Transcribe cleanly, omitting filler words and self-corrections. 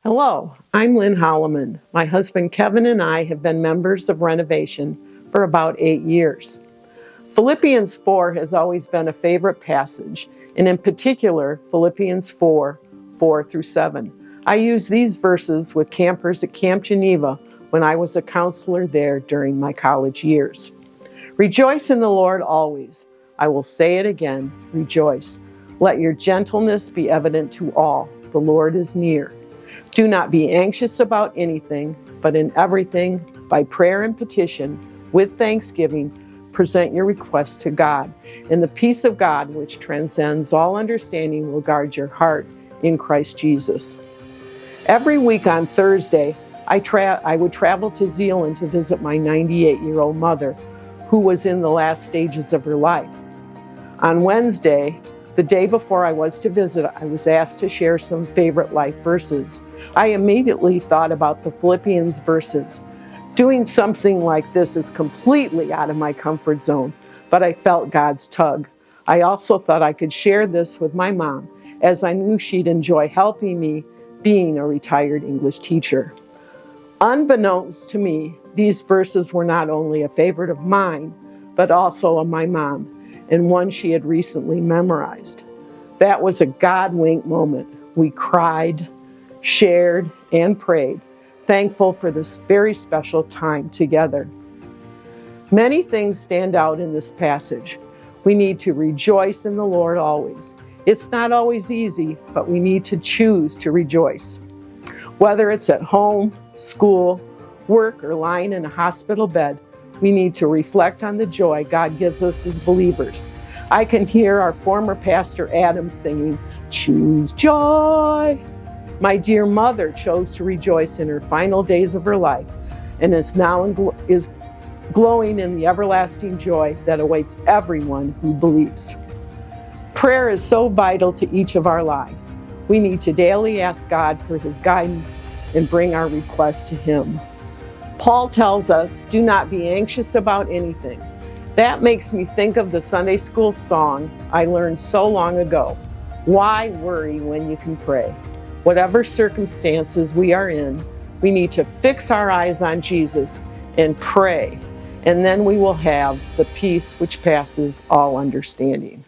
Hello, I'm Lynn Holloman. My husband Kevin and I have been members of Renovation for about 8 years. Philippians 4 has always been a favorite passage, and in particular, Philippians 4 through 7. I used these verses with campers at Camp Geneva when I was a counselor there during my college years. Rejoice in the Lord always. I will say it again, rejoice. Let your gentleness be evident to all. The Lord is near. Do not be anxious about anything, but in everything, by prayer and petition, with thanksgiving, present your requests to God. And the peace of God, which transcends all understanding, will guard your heart in Christ Jesus. Every week on Thursday, I would travel to Zealand to visit my 98-year-old mother, who was in the last stages of her life. On Wednesday, the day before I was to visit, I was asked to share some favorite life verses. I immediately thought about the Philippians verses. Doing something like this is completely out of my comfort zone, but I felt God's tug. I also thought I could share this with my mom, as I knew she'd enjoy helping me, being a retired English teacher. Unbeknownst to me, these verses were not only a favorite of mine, but also of my mom, and one she had recently memorized. That was a God-wink moment. We cried, shared, and prayed, thankful for this very special time together. Many things stand out in this passage. We need to rejoice in the Lord always. It's not always easy, but we need to choose to rejoice. Whether it's at home, school, work, or lying in a hospital bed, we need to reflect on the joy God gives us as believers. I can hear our former pastor Adam singing, "Choose joy." My dear mother chose to rejoice in her final days of her life and is now glowing in the everlasting joy that awaits everyone who believes. Prayer is so vital to each of our lives. We need to daily ask God for His guidance and bring our requests to Him. Paul tells us, do not be anxious about anything. That makes me think of the Sunday school song I learned so long ago. Why worry when you can pray? Whatever circumstances we are in, we need to fix our eyes on Jesus and pray, and then we will have the peace which passes all understanding.